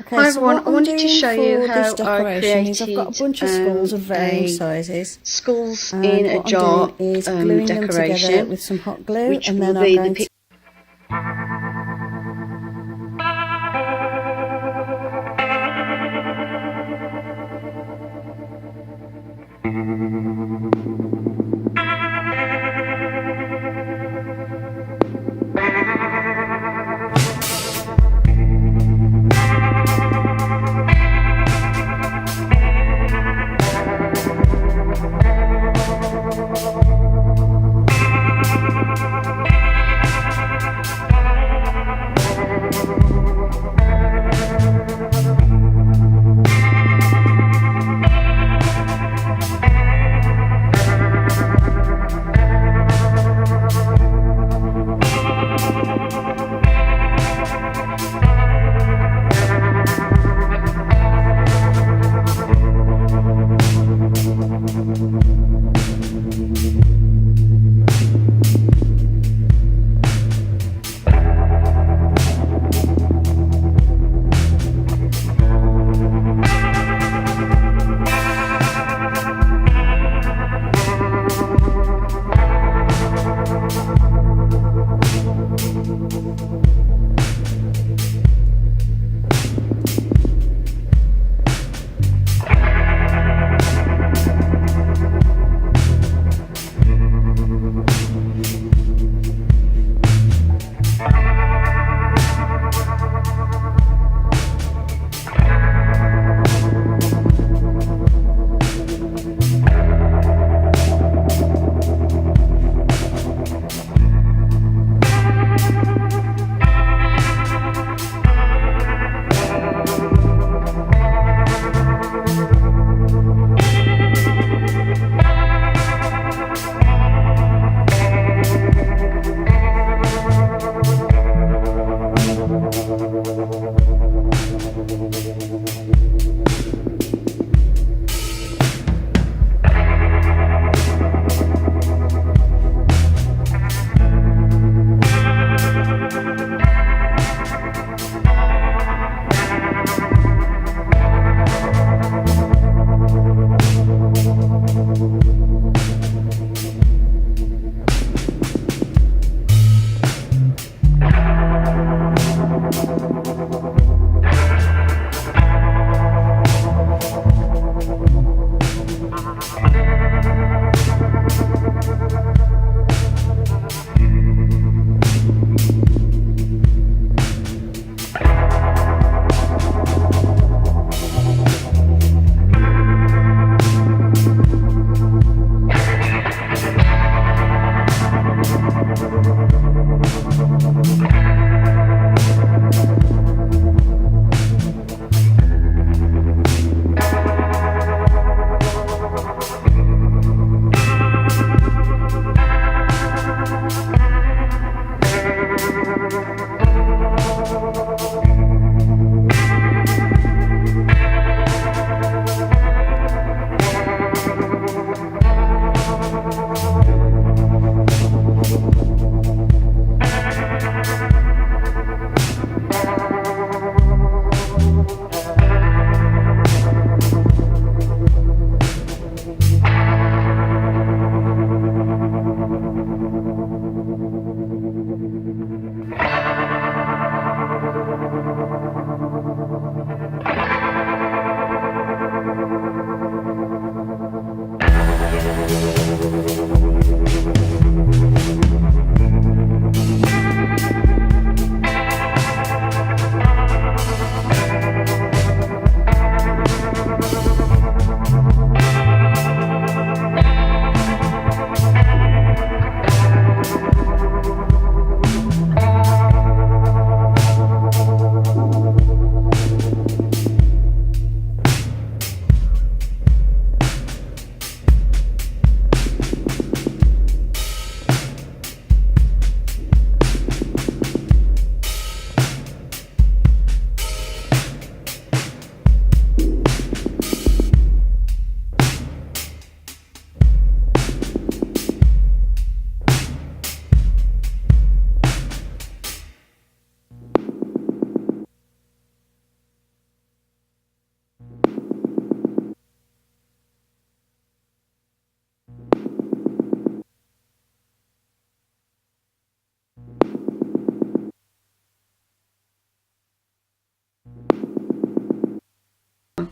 Okay, Hi so everyone, I wanted to show you how I created I've got a bunch of skulls of varying sizes. skulls And in a what jar I'm doing is gluing them together decoration, with some hot glue, which and will then I'm be going the to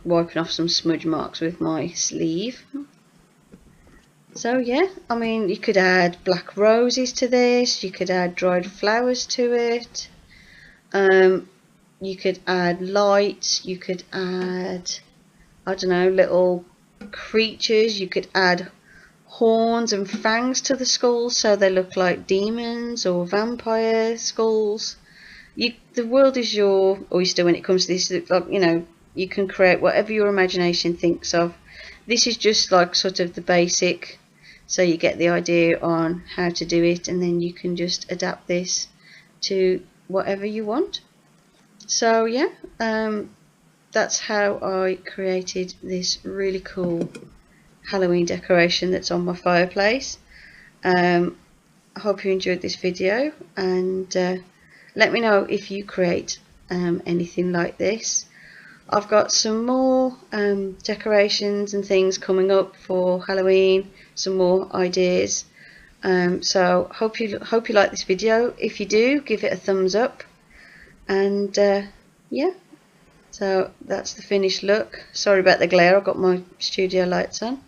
wiping off some smudge marks with my sleeve. So yeah, I mean, you could add black roses to this, you could add dried flowers to it, you could add lights, you could add, I don't know, little creatures, you could add horns and fangs to the skulls so they look like demons or vampire skulls. The world is your oyster when it comes to this. You know, you can create whatever your imagination thinks of. This is just like sort of the basic, so you get the idea on how to do it, and then you can just adapt this to whatever you want. So yeah, that's how I created this really cool Halloween decoration that's on my fireplace. I hope you enjoyed this video, and let me know if you create anything like this. I've got some more decorations and things coming up for Halloween, some more ideas. So hope you like this video. If you do, give it a thumbs up, and yeah, so that's the finished look. Sorry about the glare, I've got my studio lights on.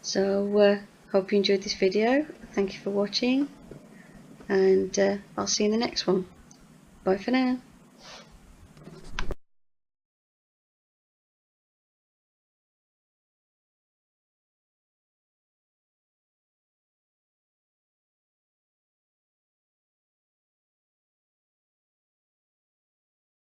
So hope you enjoyed this video. Thank you for watching, and I'll see you in the next one. Bye for now.